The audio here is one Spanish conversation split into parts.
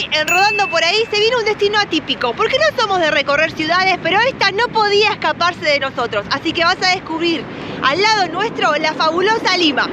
Hoy en Rodando por Ahí se viene un destino atípico, porque no somos de recorrer ciudades, pero esta no podía escaparse de nosotros, así que vas a descubrir al lado nuestro la fabulosa Lima.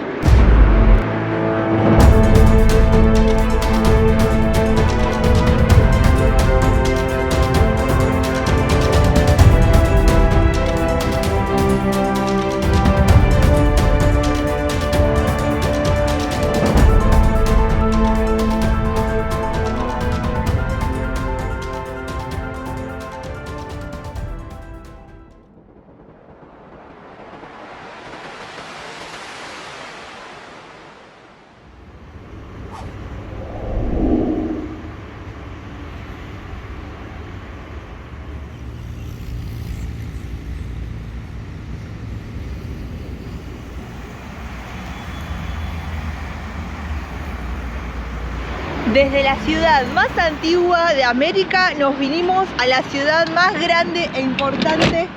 Desde la ciudad más antigua de América nos vinimos a la ciudad más grande e importante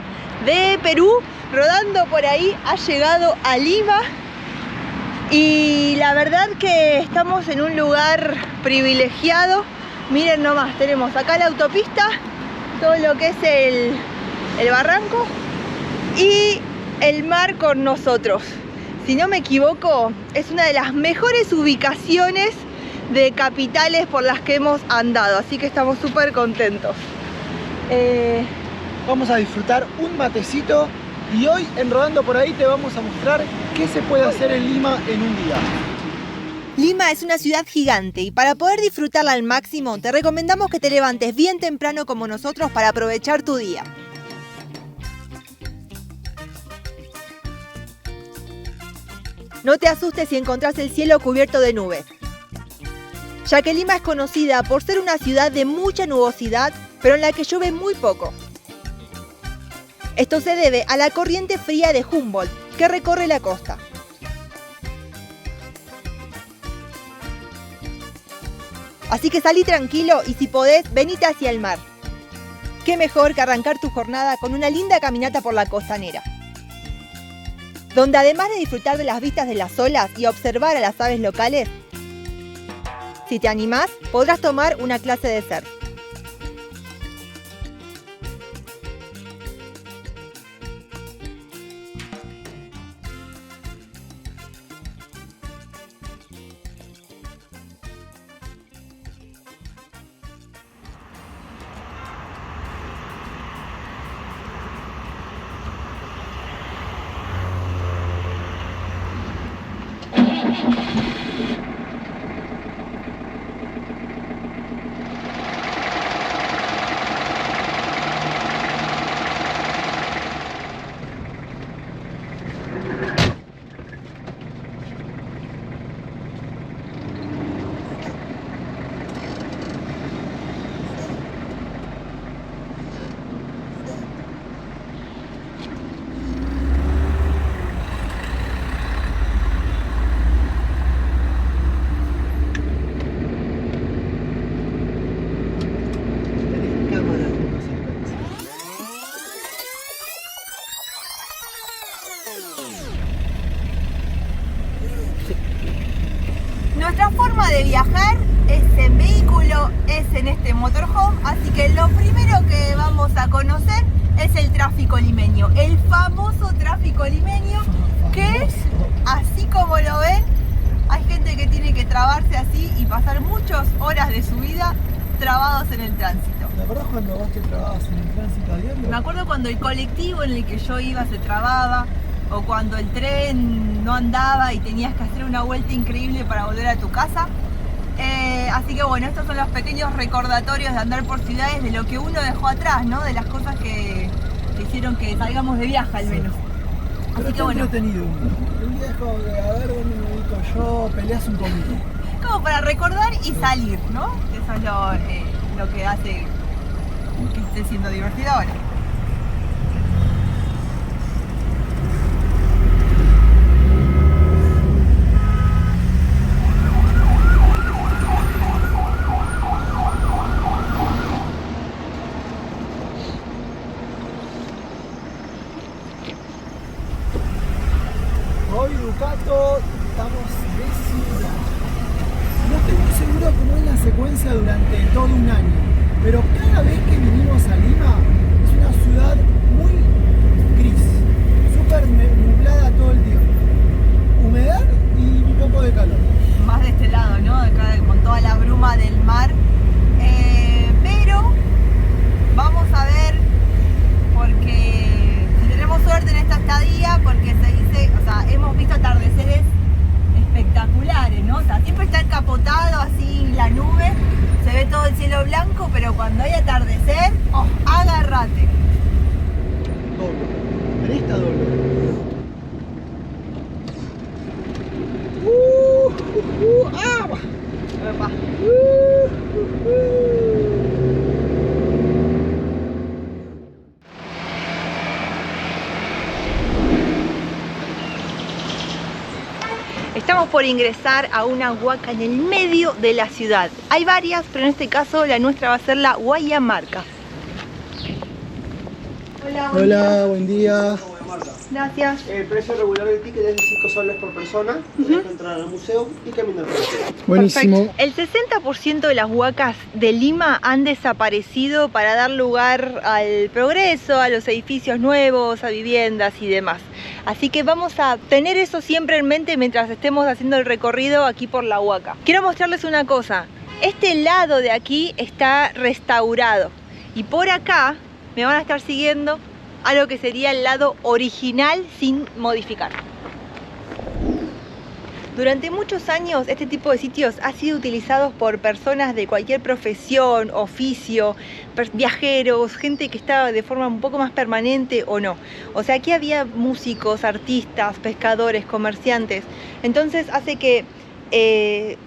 de Perú. Rodando por Ahí ha llegado a Lima y la verdad que estamos en un lugar privilegiado. Miren nomás, tenemos acá la autopista, todo lo que es el barranco y el mar con nosotros. Si no me equivoco, es una de las mejores ubicaciones de capitales por las que hemos andado, así que estamos súper contentos. Vamos a disfrutar un matecito y hoy en Rodando por Ahí te vamos a mostrar qué se puede hacer en Lima en un día. Lima es una ciudad gigante y para poder disfrutarla al máximo te recomendamos que te levantes bien temprano como nosotros para aprovechar tu día. No te asustes si encontrás el cielo cubierto de nubes, ya que Lima es conocida por ser una ciudad de mucha nubosidad, pero en la que llueve muy poco. Esto se debe a la corriente fría de Humboldt, que recorre la costa. Así que salí tranquilo y si podés, venite hacia el mar. Qué mejor que arrancar tu jornada con una linda caminata por la costanera, donde además de disfrutar de las vistas de las olas y observar a las aves locales, si te animás, podrás tomar una clase de surf. Nuestra forma de viajar es en vehículo, es en este motorhome, así que lo primero que vamos a conocer es el tráfico limeño, el famoso tráfico limeño, que así como lo ven, hay gente que tiene que trabarse así y pasar muchas horas de su vida trabados en el tránsito. ¿Te acuerdas cuando vos te trababas en el tránsito a diario? Me acuerdo cuando el colectivo en el que yo iba se trababa, o cuando el tren no andaba y tenías que hacer una vuelta increíble para volver a tu casa. Así que bueno, estos son los pequeños recordatorios de andar por ciudades, de lo que uno dejó atrás, ¿no? De las cosas que hicieron que salgamos de viaje al menos. Pero Así que bueno. Entretenido. Un día es como que a ver dónde me ubico yo, peleas un poquito. Como para recordar y salir, ¿no? Eso es lo que hace que esté siendo divertido ahora. Hoy Ducato, estamos de ciudad. No estoy muy seguro cómo es la secuencia de durante todo un año. Pero cada vez que vinimos a Lima es una ciudad muy gris, súper nublada todo el tiempo. Humedad y un poco de calor. Más de este lado, ¿no? Acá con toda la bruma del mar. Pero vamos a ver, porque si tenemos suerte en esta estadía, porque se dice, o sea, hemos visto atardeceres espectaculares, ¿no? O sea, siempre está encapotado así la nube, se ve todo el cielo blanco, pero cuando hay atardecer, ¡oh, agárrate! Doble. Aresta doble. Epa. Estamos por ingresar a una huaca en el medio de la ciudad. Hay varias, pero en este caso la nuestra va a ser la Huayamarca. Hola, buen día. Gracias. El precio regular del ticket es de 5 soles por persona. Puedes entrar al museo y caminar por el museo. Buenísimo. Perfecto. El 60% de las huacas de Lima han desaparecido para dar lugar al progreso, a los edificios nuevos, a viviendas y demás. Así que vamos a tener eso siempre en mente mientras estemos haciendo el recorrido aquí por la huaca. Quiero mostrarles una cosa. Este lado de aquí está restaurado y por acá me van a estar siguiendo a lo que sería el lado original sin modificar. Durante muchos años este tipo de sitios ha sido utilizados por personas de cualquier profesión, oficio, viajeros, gente que estaba de forma un poco más permanente o no. O sea, aquí había músicos, artistas, pescadores, comerciantes. Entonces hace que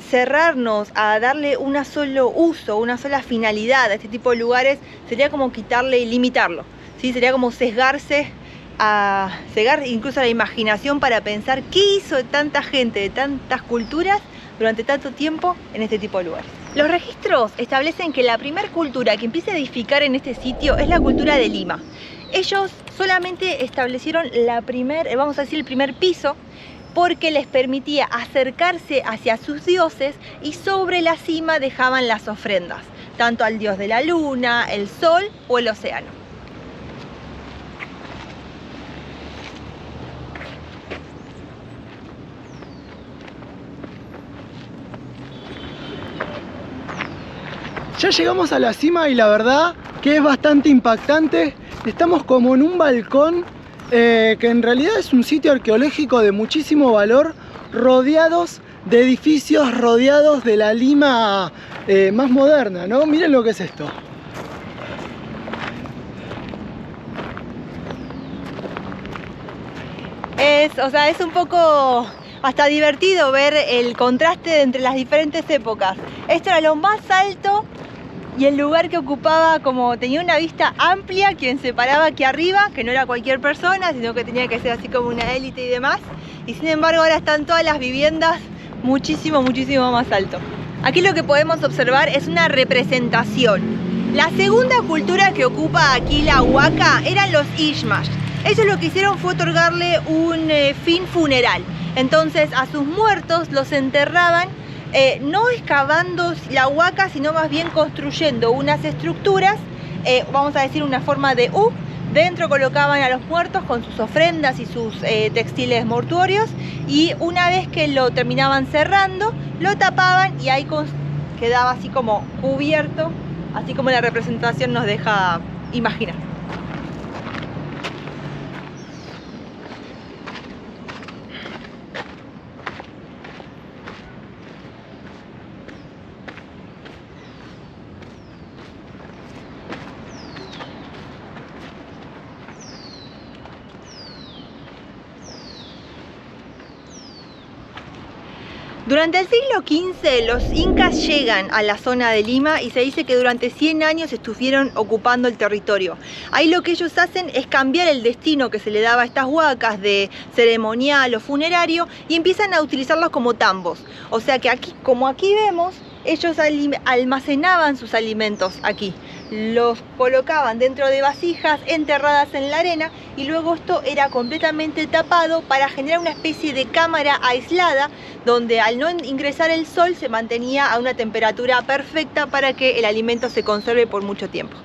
cerrarnos a darle un solo uso, una sola finalidad a este tipo de lugares sería como quitarle y limitarlo. ¿Sí? Sería como cegar incluso la imaginación para pensar qué hizo tanta gente de tantas culturas durante tanto tiempo en este tipo de lugares. Los registros establecen que la primera cultura que empieza a edificar en este sitio es la cultura de Lima. Ellos solamente establecieron vamos a decir, el primer piso, porque les permitía acercarse hacia sus dioses y sobre la cima dejaban las ofrendas, tanto al dios de la luna, el sol o el océano. Ya llegamos a la cima y la verdad que es bastante impactante. Estamos como en un balcón que en realidad es un sitio arqueológico de muchísimo valor, rodeados de edificios, rodeados de la Lima más moderna, ¿no? Miren lo que es esto. Es un poco hasta divertido ver el contraste entre las diferentes épocas. Esto era lo más alto y el lugar que ocupaba, como tenía una vista amplia, quien se paraba aquí arriba, que no era cualquier persona, sino que tenía que ser así como una élite y demás. Y sin embargo ahora están todas las viviendas muchísimo más alto. Aquí lo que podemos observar es una representación. La segunda cultura que ocupa aquí la huaca eran los Ishmash. Ellos lo que hicieron fue otorgarle un fin funeral. Entonces a sus muertos los enterraban no excavando la huaca, sino más bien construyendo unas estructuras, vamos a decir una forma de U. Dentro colocaban a los muertos con sus ofrendas y sus textiles mortuorios, y una vez que lo terminaban cerrando, lo tapaban y ahí quedaba así como cubierto, así como la representación nos deja imaginar. Durante el siglo XV los incas llegan a la zona de Lima y se dice que durante 100 años estuvieron ocupando el territorio. Ahí lo que ellos hacen es cambiar el destino que se le daba a estas huacas de ceremonial o funerario y empiezan a utilizarlos como tambos. O sea que aquí, como aquí vemos, ellos almacenaban sus alimentos aquí. Los colocaban dentro de vasijas enterradas en la arena y luego esto era completamente tapado para generar una especie de cámara aislada donde al no ingresar el sol se mantenía a una temperatura perfecta para que el alimento se conserve por mucho tiempo.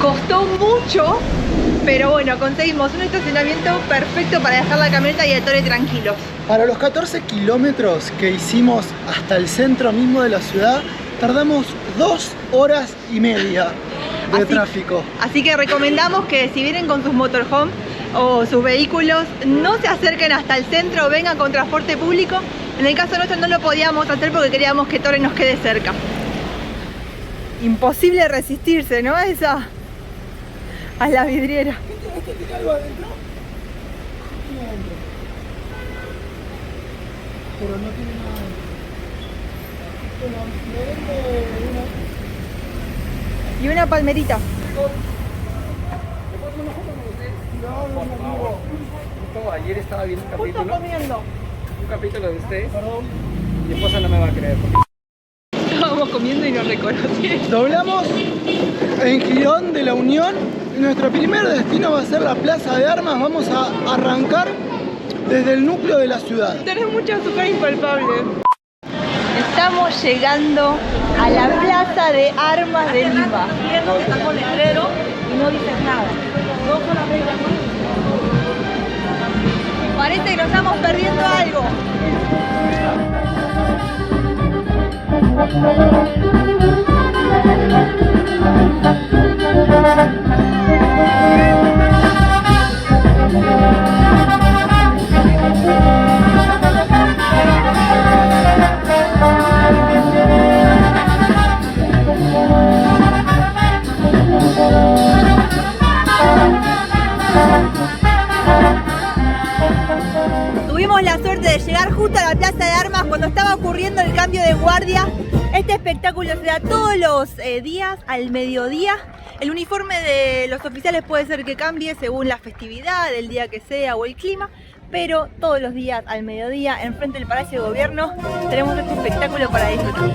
Costó mucho, pero bueno, conseguimos un estacionamiento perfecto para dejar la camioneta y el Tore tranquilos. Para los 14 kilómetros que hicimos hasta el centro mismo de la ciudad, tardamos 2 horas y media de tráfico. Así que recomendamos que si vienen con sus motorhome o sus vehículos, no se acerquen hasta el centro, vengan con transporte público. En el caso nuestro no lo podíamos hacer porque queríamos que Tore nos quede cerca. Imposible resistirse, ¿no? A la vidriera. ¿Tiene algo adentro? Tiene adentro. Pero no tiene nada adentro. Y una palmerita. Ayer estaba viendo un Justo capítulo. comiendo. Un capítulo de ustedes. Mi esposa no me va a creer. Estábamos comiendo y nos reconocieron. Doblamos en Girón de la Unión. Nuestro primer destino va a ser la Plaza de Armas. Vamos a arrancar desde el núcleo de la ciudad. Tenés mucho azúcar impalpable. Estamos llegando a la Plaza de Armas de Lima. Viendo que está con letrero y no dices nada. Parece que nos estamos perdiendo algo. Tuvimos la suerte de llegar justo a la Plaza de Armas cuando estaba ocurriendo el cambio de guardia. Este espectáculo se da todos los días al mediodía. El uniforme de los oficiales puede ser que cambie según la festividad, el día que sea o el clima, pero todos los días al mediodía, enfrente del Palacio de Gobierno, tenemos este espectáculo para disfrutar.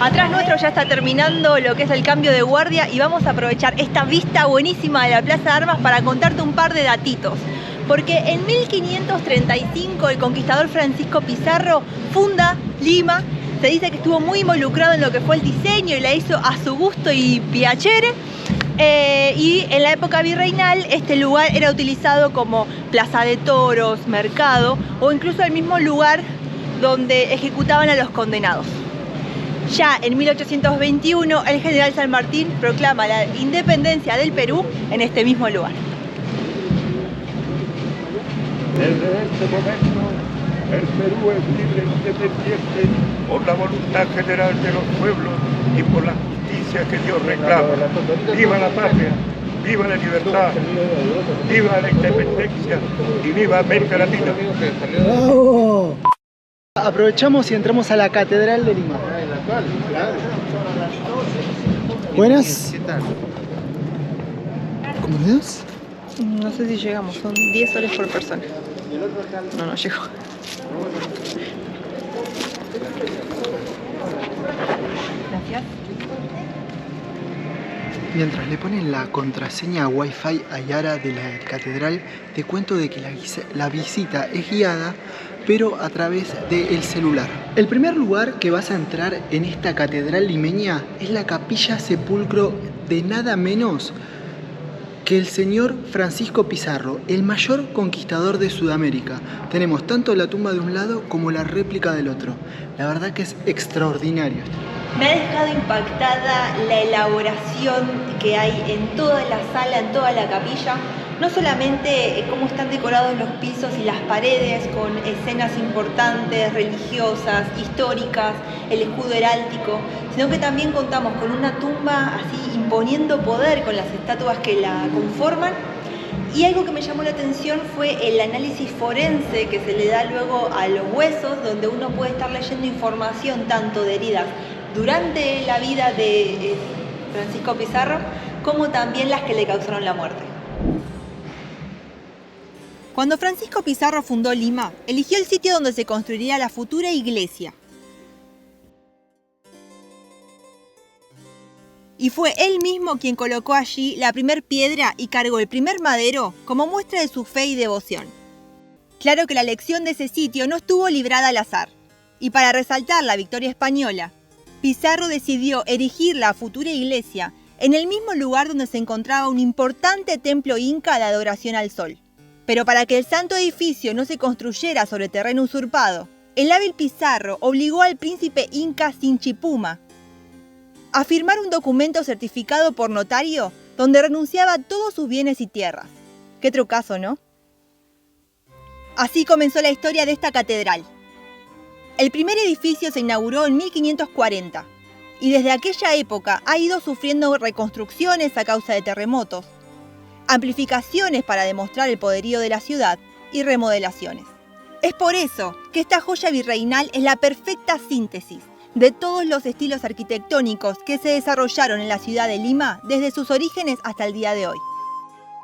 Atrás nuestro ya está terminando lo que es el cambio de guardia y vamos a aprovechar esta vista buenísima de la Plaza de Armas para contarte un par de datitos. Porque en 1535 el conquistador Francisco Pizarro funda Lima. Se dice que estuvo muy involucrado en lo que fue el diseño y la hizo a su gusto y piacere. Y en la época virreinal este lugar era utilizado como plaza de toros, mercado o incluso el mismo lugar donde ejecutaban a los condenados. Ya en 1821 el general San Martín proclama la independencia del Perú en este mismo lugar. Desde este momento, el Perú es libre e independiente por la voluntad general de los pueblos y por la justicia que Dios reclama. ¡Viva la patria! ¡Viva la libertad! ¡Viva la independencia! ¡Y viva América Latina! ¡Bravo! Aprovechamos y entramos a la Catedral de Lima. Buenas. ¿Cómo ves? No sé si llegamos, son 10 soles por persona. No llegó. Gracias. Mientras le ponen la contraseña Wi-Fi a Yara de la catedral, te cuento de que la visita es guiada, pero a través del celular. El primer lugar que vas a entrar en esta catedral limeña es la capilla sepulcro de nada menos que el señor Francisco Pizarro, el mayor conquistador de Sudamérica. Tenemos tanto la tumba de un lado como la réplica del otro. La verdad que es extraordinario. Me ha dejado impactada la elaboración que hay en toda la sala, en toda la capilla. No solamente cómo están decorados los pisos y las paredes con escenas importantes, religiosas, históricas, el escudo heráldico, sino que también contamos con una tumba así imponiendo poder con las estatuas que la conforman. Y algo que me llamó la atención fue el análisis forense que se le da luego a los huesos, donde uno puede estar leyendo información tanto de heridas durante la vida de Francisco Pizarro, como también las que le causaron la muerte. Cuando Francisco Pizarro fundó Lima, eligió el sitio donde se construiría la futura iglesia. Y fue él mismo quien colocó allí la primer piedra y cargó el primer madero como muestra de su fe y devoción. Claro que la elección de ese sitio no estuvo librada al azar. Y para resaltar la victoria española, Pizarro decidió erigir la futura iglesia en el mismo lugar donde se encontraba un importante templo inca de adoración al sol. Pero para que el santo edificio no se construyera sobre terreno usurpado, el hábil Pizarro obligó al príncipe inca Sinchipuma a firmar un documento certificado por notario donde renunciaba a todos sus bienes y tierras. Qué trucazo, ¿no? Así comenzó la historia de esta catedral. El primer edificio se inauguró en 1540 y desde aquella época ha ido sufriendo reconstrucciones a causa de terremotos, amplificaciones para demostrar el poderío de la ciudad y remodelaciones. Es por eso que esta joya virreinal es la perfecta síntesis de todos los estilos arquitectónicos que se desarrollaron en la ciudad de Lima desde sus orígenes hasta el día de hoy.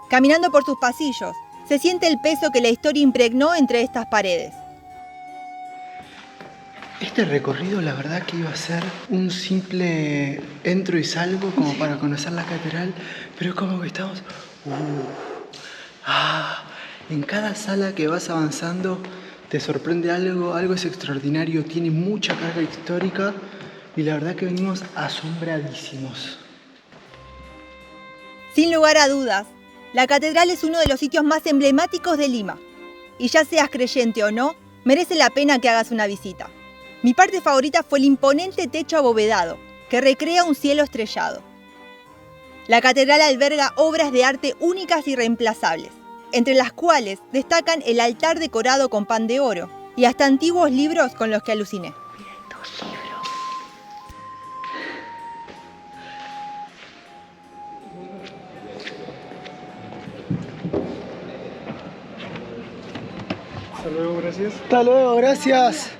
Caminando por sus pasillos, se siente el peso que la historia impregnó entre estas paredes. Este recorrido la verdad que iba a ser un simple entro y salgo como para conocer la catedral, pero es como que estamos... En cada sala que vas avanzando te sorprende algo es extraordinario, tiene mucha carga histórica y la verdad que venimos asombradísimos. Sin lugar a dudas, la catedral es uno de los sitios más emblemáticos de Lima. Y ya seas creyente o no, merece la pena que hagas una visita. Mi parte favorita fue el imponente techo abovedado, que recrea un cielo estrellado. La catedral alberga obras de arte únicas y reemplazables, entre las cuales destacan el altar decorado con pan de oro y hasta antiguos libros con los que aluciné. Hasta luego, gracias. Hasta luego, gracias.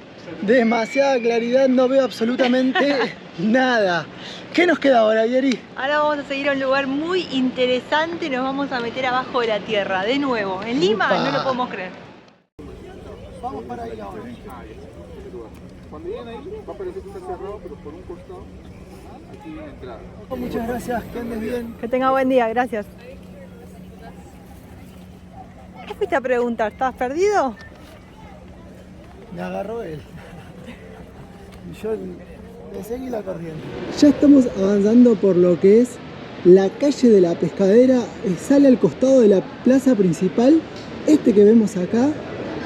Demasiada claridad, no veo absolutamente nada. ¿Qué nos queda ahora, Yeri? Ahora vamos a seguir a un lugar muy interesante y nos vamos a meter abajo de la tierra, de nuevo. En Lima no lo podemos creer. Vamos para ahí ahora. Cuando lleguen ahí, va a parecer que está cerrado, pero por un costado, aquí viene la entrada. Muchas gracias, que andes bien. Que tenga buen día, gracias. ¿Qué fuiste a preguntar? ¿Estabas perdido? Me agarró él. Y yo le seguí la corriente. Ya estamos avanzando por lo que es la calle de la Pescadera. Sale al costado de la plaza principal. Este que vemos acá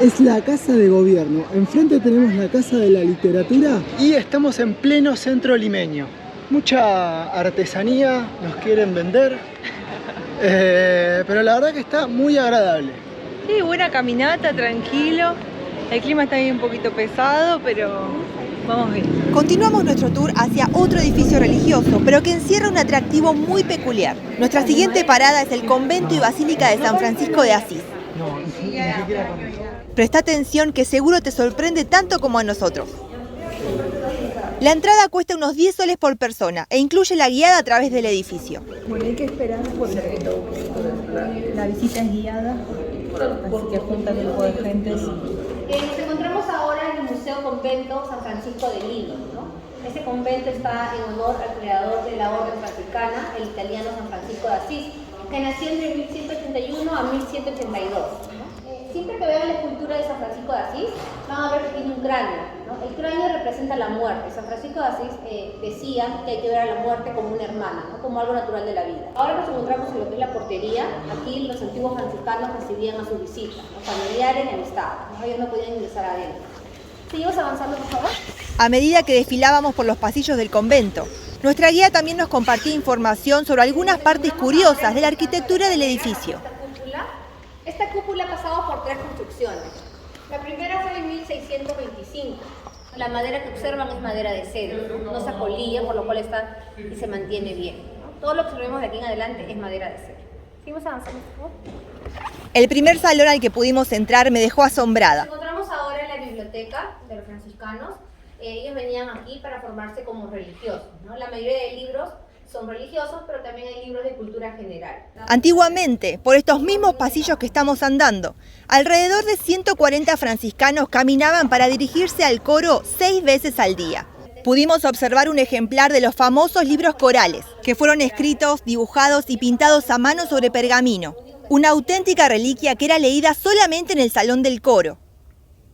es la Casa de Gobierno. Enfrente tenemos la Casa de la Literatura. Y estamos en pleno centro limeño. Mucha artesanía nos quieren vender. Pero la verdad que está muy agradable. Sí, buena caminata, tranquilo. El clima está ahí un poquito pesado, pero vamos bien. Continuamos nuestro tour hacia otro edificio religioso, pero que encierra un atractivo muy peculiar. Nuestra siguiente parada es el convento y basílica de San Francisco de Asís. Presta atención que seguro te sorprende tanto como a nosotros. La entrada cuesta unos 10 soles por persona e incluye la guiada a través del edificio. Bueno, hay que esperar porque la visita es guiada, así que junta un grupo de gente. Nos encontramos ahora en el Museo Convento San Francisco de Lima, ¿no? Este convento está en honor al creador de la orden franciscana, el italiano San Francisco de Asís, que nació entre 1181 a 1182. Siempre que vean la escultura de San Francisco de Asís, van a ver que tiene un cráneo, ¿no? El cráneo representa la muerte. San Francisco de Asís decía que hay que ver a la muerte como una hermana, ¿no? Como algo natural de la vida. Ahora nos encontramos en lo que es la portería. Aquí los antiguos franciscanos recibían a sus visitas, los familiares y amistades, ¿no? Ellos no podían ingresar adentro. ¿Seguimos avanzando, por favor? A medida que desfilábamos por los pasillos del convento, nuestra guía también nos compartía información sobre algunas partes curiosas de la arquitectura del edificio. Esta cúpula ha pasado por 3 construcciones. La primera fue en 1625. La madera que observan es madera de cedro, no se apolilla, por lo cual está y se mantiene bien. Todo lo que observemos de aquí en adelante es madera de cedro. ¿Seguimos avanzando, por favor? El primer salón al que pudimos entrar me dejó asombrada. Nos encontramos ahora en la biblioteca de los franciscanos. Ellos venían aquí para formarse como religiosos, ¿no? La mayoría de libros son religiosos, pero también hay libros de cultura general. Antiguamente, por estos mismos pasillos que estamos andando, alrededor de 140 franciscanos caminaban para dirigirse al coro 6 veces al día. Pudimos observar un ejemplar de los famosos libros corales, que fueron escritos, dibujados y pintados a mano sobre pergamino, una auténtica reliquia que era leída solamente en el salón del coro.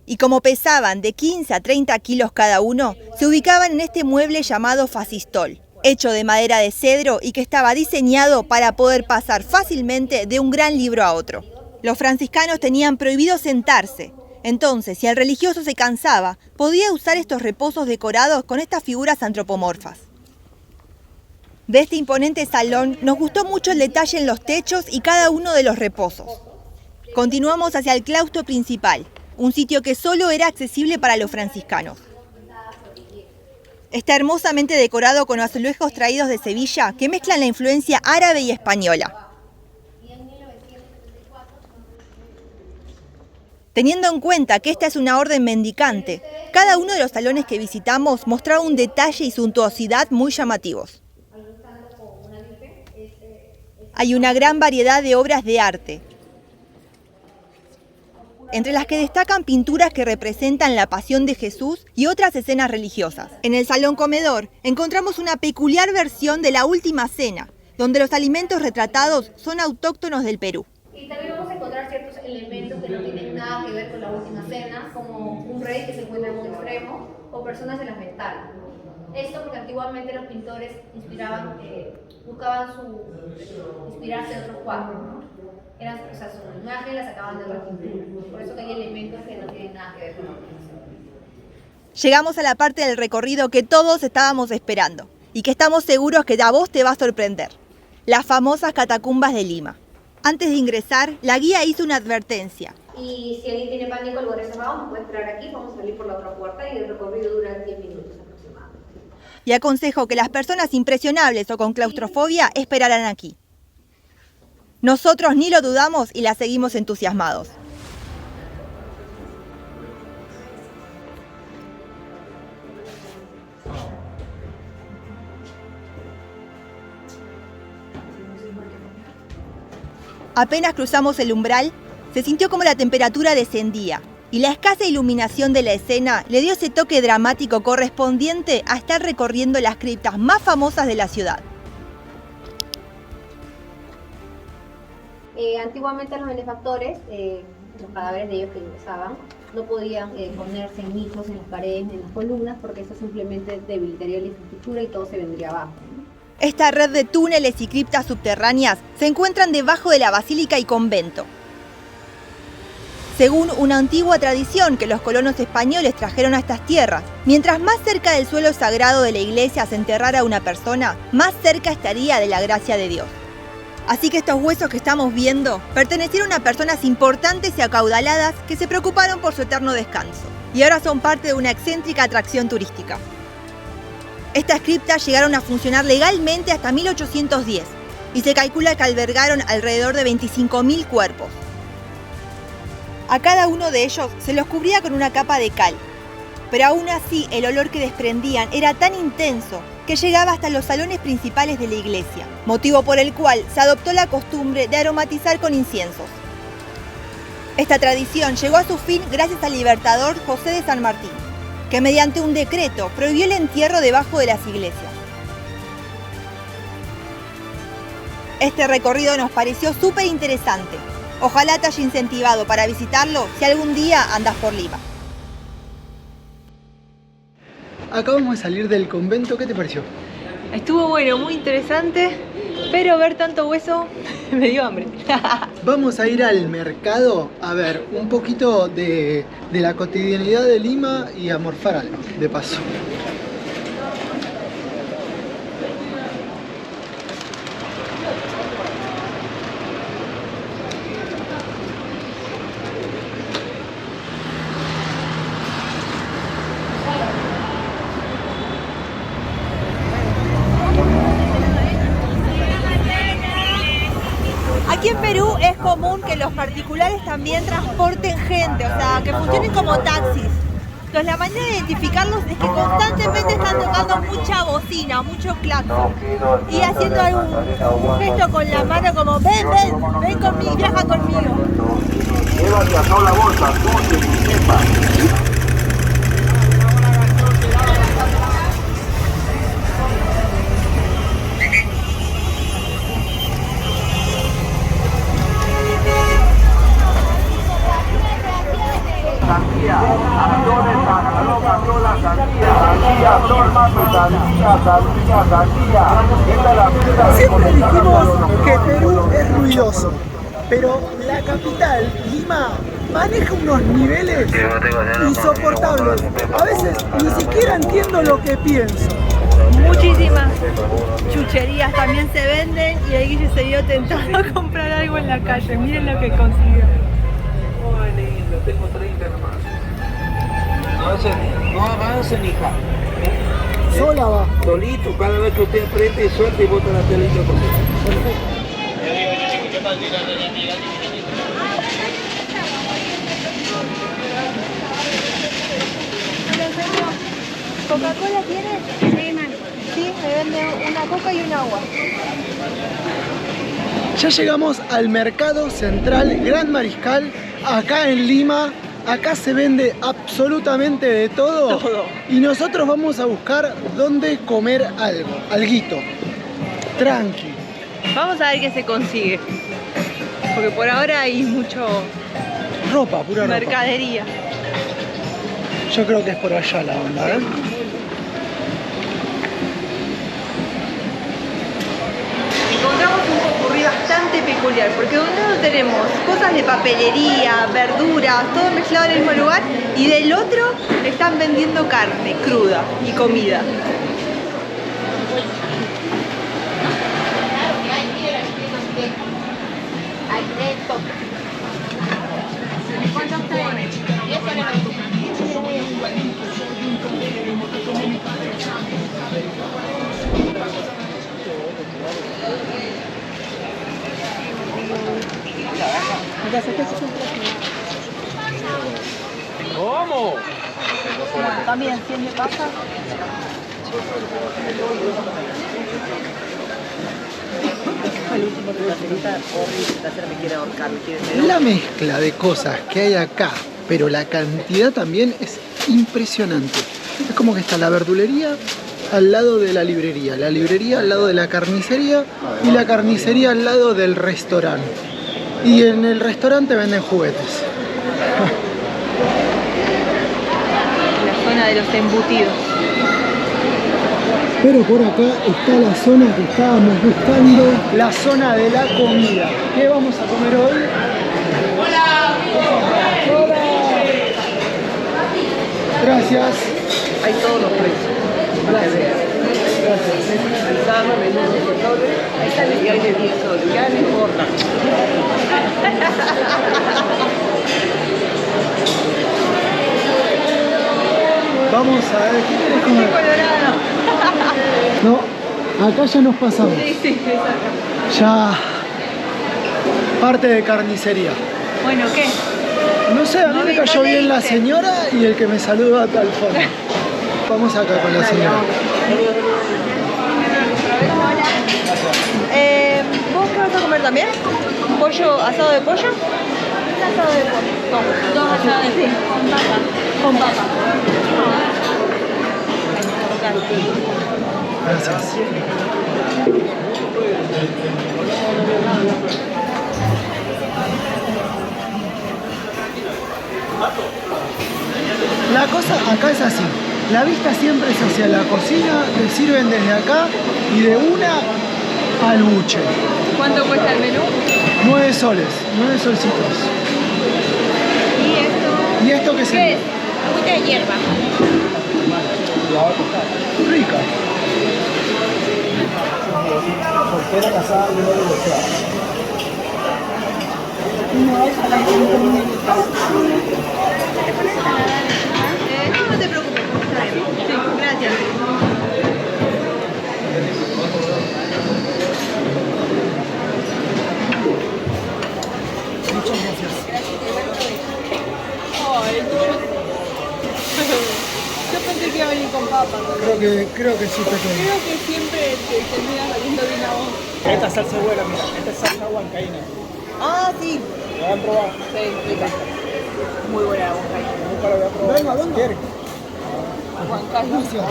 Y como pesaban de 15 a 30 kilos cada uno, se ubicaban en este mueble llamado facistol, hecho de madera de cedro y que estaba diseñado para poder pasar fácilmente de un gran libro a otro. Los franciscanos tenían prohibido sentarse, entonces si el religioso se cansaba, podía usar estos reposos decorados con estas figuras antropomorfas. De este imponente salón nos gustó mucho el detalle en los techos y cada uno de los reposos. Continuamos hacia el claustro principal, un sitio que solo era accesible para los franciscanos. Está hermosamente decorado con azulejos traídos de Sevilla que mezclan la influencia árabe y española. Teniendo en cuenta que esta es una orden mendicante, cada uno de los salones que visitamos mostraba un detalle y suntuosidad muy llamativos. Hay una gran variedad de obras de arte, entre las que destacan pinturas que representan la pasión de Jesús y otras escenas religiosas. En el salón comedor encontramos una peculiar versión de la Última Cena, donde los alimentos retratados son autóctonos del Perú. Y también vamos a encontrar ciertos elementos que no tienen nada que ver con la Última Cena, como un rey que se encuentra en un extremo o personas en las ventanas. Esto porque antiguamente los pintores buscaban inspirarse de otros cuadros, ¿no? Su imagen la sacaban de otra pintura. Por eso que hay elementos que no tienen nada que ver con la Última Cena. Llegamos a la parte del recorrido que todos estábamos esperando y que estamos seguros que a vos te va a sorprender: las famosas catacumbas de Lima. Antes de ingresar, la guía hizo una advertencia. Y si alguien tiene pánico al lugar cerrado, nos puede esperar aquí, vamos a salir por la otra puerta y el recorrido dura 10 minutos aproximadamente. Y aconsejo que las personas impresionables o con claustrofobia esperaran aquí. Nosotros ni lo dudamos y la seguimos entusiasmados. Apenas cruzamos el umbral, se sintió como la temperatura descendía y la escasa iluminación de la escena le dio ese toque dramático correspondiente a estar recorriendo las criptas más famosas de la ciudad. Antiguamente los benefactores, los cadáveres de ellos que ingresaban, no podían ponerse en nichos en las paredes ni en las columnas porque eso simplemente debilitaría la infraestructura y todo se vendría abajo, ¿no? Esta red de túneles y criptas subterráneas se encuentran debajo de la basílica y convento. Según una antigua tradición que los colonos españoles trajeron a estas tierras, mientras más cerca del suelo sagrado de la iglesia se enterrara una persona, más cerca estaría de la gracia de Dios. Así que estos huesos que estamos viendo pertenecieron a personas importantes y acaudaladas que se preocuparon por su eterno descanso y ahora son parte de una excéntrica atracción turística. Estas criptas llegaron a funcionar legalmente hasta 1810 y se calcula que albergaron alrededor de 25.000 cuerpos. A cada uno de ellos se los cubría con una capa de cal, pero aún así el olor que desprendían era tan intenso que llegaba hasta los salones principales de la iglesia, motivo por el cual se adoptó la costumbre de aromatizar con inciensos. Esta tradición llegó a su fin gracias al libertador José de San Martín, que mediante un decreto prohibió el entierro debajo de las iglesias. Este recorrido nos pareció súper interesante. Ojalá te haya incentivado para visitarlo si algún día andás por Lima. Acabamos de salir del convento, ¿qué te pareció? Estuvo bueno, muy interesante, pero ver tanto hueso me dio hambre. Vamos a ir al mercado a ver un poquito de la cotidianidad de Lima y a morfar algo, de paso. Aquí en Perú es común que los particulares también transporten gente, o sea, que funcionen como taxis. Entonces la manera de identificarlos es que constantemente están tocando mucha bocina, mucho claxon y haciendo algún gesto con la mano como ven conmigo, viaja conmigo. Llévate a toda la bolsa, tú te sepas. Siempre dijimos que Perú es ruidoso, pero la capital, Lima, maneja unos niveles insoportables. A veces ni siquiera entiendo lo que pienso. Muchísimas chucherías también se venden y el Guille se vio tentado a comprar algo en la calle. Miren lo que consiguió. Tengo 30 nomás. No avancen, hija. Sola va. Solito, cada vez que usted apriete, suelta y bota la telita por perfecto. ¿Coca-Cola tienes? Sí, man. Sí, me vende una coca y un agua. Ya llegamos al Mercado Central Gran Mariscal, acá en Lima. Acá se vende absolutamente de todo. Y nosotros vamos a buscar dónde comer algo, alguito. Tranqui. Vamos a ver qué se consigue. Porque por ahora hay mucho Ropa, pura ropa. mercadería. Yo creo que es por allá la onda, ¿eh? Encontramos un popurrí bastante peculiar, porque de un lado tenemos cosas de papelería, verduras, todo mezclado en el mismo lugar, y del otro están vendiendo carne cruda y comida. ¿Cómo? También 100 de pasa. La mezcla de cosas que hay acá, pero la cantidad también es impresionante. Es como que está la verdulería al lado de la librería al lado de la carnicería y la carnicería al lado del restaurante. Y en el restaurante venden juguetes. La zona de los embutidos. Pero por acá está la zona que estábamos buscando, la zona de la comida. ¿Qué vamos a comer hoy? ¡Hola! ¡Hola! Gracias. Hay todos los precios. Gracias. Pensaba, menudo de soles, ahí está el de 10 soles, ya no importa. Vamos a ver, ¿qué querés comer? Colorado. No, acá ya nos pasamos. Sí, Ya parte de carnicería. Bueno, ¿qué? No sé, a mí me cayó bien la leíste. señora y el que me saluda al fondo. Vamos acá con la señora. ¿Vos qué vas a comer también? ¿Pollo, asado de pollo? Un asado de pollo. Dos asados de pollo. Con papa. Con papa. Gracias. La cosa acá es así. La vista siempre es hacia la cocina, te sirven desde acá y de una al buche. ¿Cuánto cuesta el menú? 9 soles, 9 solcitos. ¿Y esto? ¿Y esto qué ¿Qué sería? es? Agüita de hierba. Rica. No te preocupes, está bien. Sí, gracias. Muchas gracias. Yo pensé que iba a venir con papas. Creo que sí te quedó. Creo que siempre te termina saliendo bien a vos. Esta salsa buena, mira. Esta es salsa huancaína. Ah, sí. ¿La han probado? Sí, rica. Muy buena la huancaína. Nunca la había probado. Venga. ¿Quieren? Huancaína. Gracias.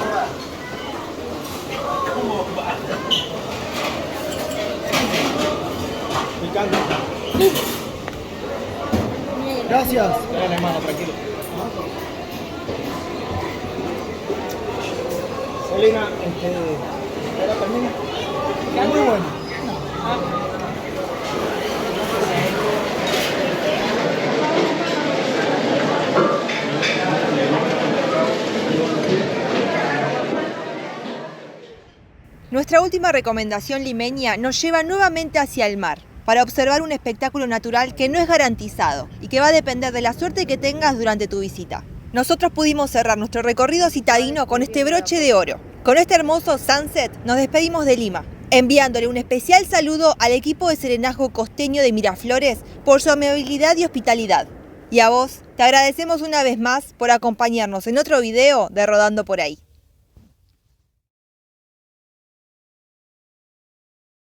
Picante. Gracias. Dale, hermano, tranquilo. Selena, ¿ahora termina? Muy bueno. Nuestra última recomendación limeña nos lleva nuevamente hacia el mar, para observar un espectáculo natural que no es garantizado y que va a depender de la suerte que tengas durante tu visita. Nosotros pudimos cerrar nuestro recorrido citadino con este broche de oro. Con este hermoso sunset nos despedimos de Lima, enviándole un especial saludo al equipo de serenazgo costeño de Miraflores por su amabilidad y hospitalidad. Y a vos, te agradecemos una vez más por acompañarnos en otro video de Rodando por Ahí.